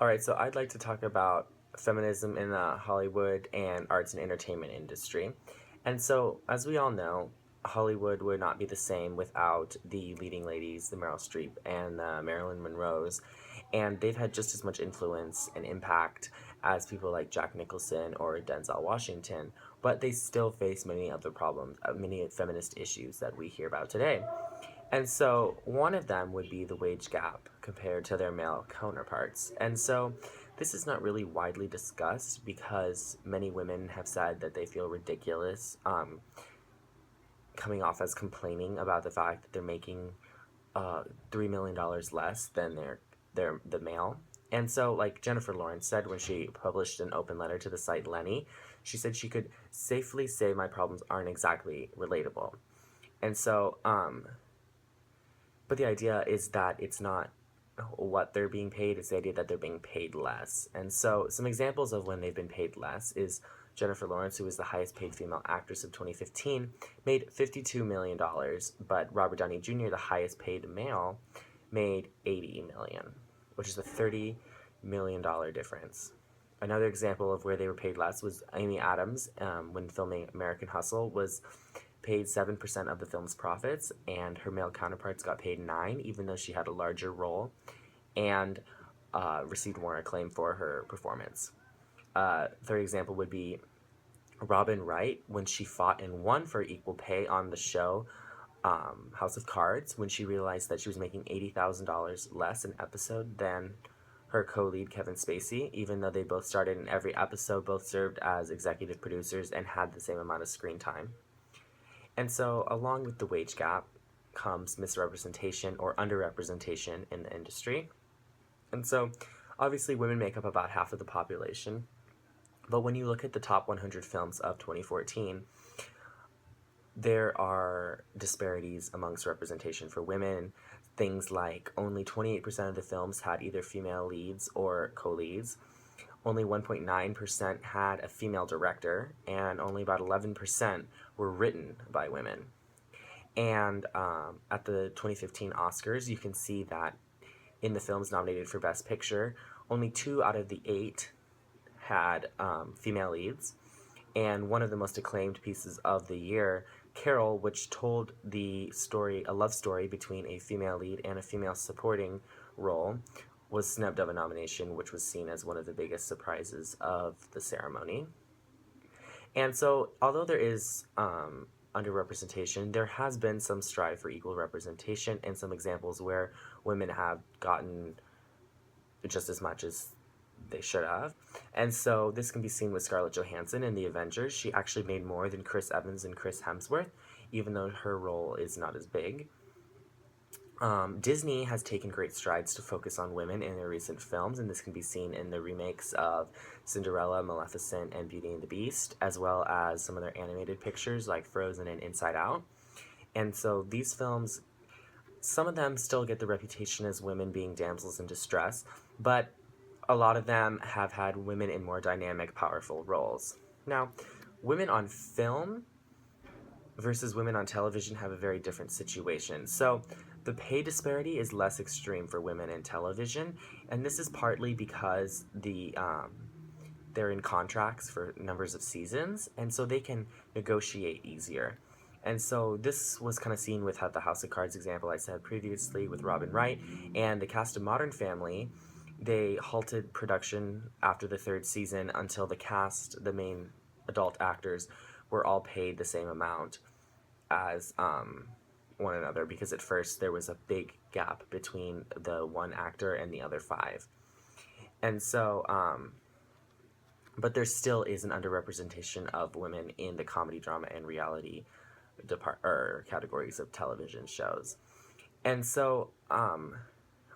All right, so I'd like to talk about feminism in the Hollywood and arts and entertainment industry. And so, as we all know, Hollywood would not be the same without the leading ladies, the Meryl Streep and the Marilyn Monroes. And they've had just as much influence and impact as people like Jack Nicholson or Denzel Washington, but they still face many other problems, many feminist issues that we hear about today. And so one of them would be the wage gap compared to their male counterparts. And so this is not really widely discussed because many women have said that they feel ridiculous coming off as complaining about the fact that they're making $3 million less than the male. And so, like Jennifer Lawrence said when she published an open letter to the site Lenny, she said she could safely say my problems aren't exactly relatable. And so, but the idea is that it's not what they're being paid, it's the idea that they're being paid less. And so, some examples of when they've been paid less is Jennifer Lawrence, who was the highest paid female actress of 2015, made $52 million, but Robert Downey Jr., the highest paid male, made $80 million, which is a $30 million difference. Another example of where they were paid less was Amy Adams, when filming American Hustle, was paid 7% of the film's profits, and her male counterparts got paid 9, even though she had a larger role, and received more acclaim for her performance. Third example would be Robin Wright, when she fought and won for equal pay on the show House of Cards, when she realized that she was making $80,000 less an episode than her co-lead Kevin Spacey, even though they both started in every episode, both served as executive producers and had the same amount of screen time. And so, along with the wage gap comes misrepresentation or underrepresentation in the industry. And so, obviously, women make up about half of the population. But when you look at the top 100 films of 2014, there are disparities amongst representation for women. Things like only 28% of the films had either female leads or co-leads. Only 1.9% had a female director, and only about 11% were written by women. And at the 2015 Oscars, you can see that in the films nominated for Best Picture, only 2 out of the 8 had female leads. And one of the most acclaimed pieces of the year, Carol, which told the story, a love story between a female lead and a female supporting role, was snubbed of a nomination, which was seen as one of the biggest surprises of the ceremony. And so, although there is underrepresentation, there has been some strive for equal representation and some examples where women have gotten just as much as they should have. And so this can be seen with Scarlett Johansson in The Avengers. She actually made more than Chris Evans and Chris Hemsworth, even though her role is not as big. Disney has taken great strides to focus on women in their recent films, and this can be seen in the remakes of Cinderella, Maleficent, and Beauty and the Beast, as well as some of their animated pictures like Frozen and Inside Out. And so these films, some of them still get the reputation as women being damsels in distress, but a lot of them have had women in more dynamic, powerful roles. Now, women on film versus women on television have a very different situation. So, the pay disparity is less extreme for women in television, and this is partly because they're in contracts for numbers of seasons, and so they can negotiate easier. And so this was kind of seen with the House of Cards example I said previously with Robin Wright, and the cast of Modern Family. They halted production after the 3rd season until the cast, the main adult actors, were all paid the same amount as one another, because at first there was a big gap between the one actor and the other 5. And so, but there still is an underrepresentation of women in the comedy, drama, and reality categories of television shows. And so,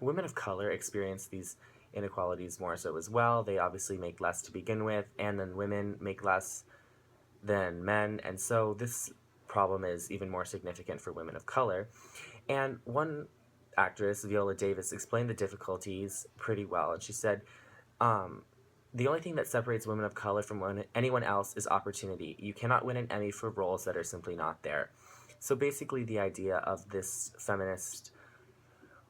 women of color experience these inequalities more so as well. They obviously make less to begin with, and then women make less than men, and so this problem is even more significant for women of color. And one actress, Viola Davis, explained the difficulties pretty well, and she said, the only thing that separates women of color from anyone else is opportunity. You cannot win an Emmy for roles that are simply not there. So basically the idea of this feminist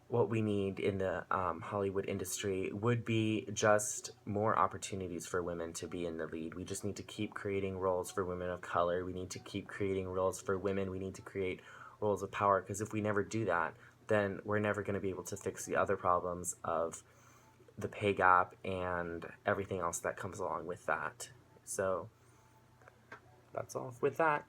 what we need in the Hollywood industry would be just more opportunities for women to be in the lead. We just need to keep creating roles for women of color. We need to keep creating roles for women. We need to create roles of power, because if we never do that, then we're never going to be able to fix the other problems of the pay gap and everything else that comes along with that. So that's all with that.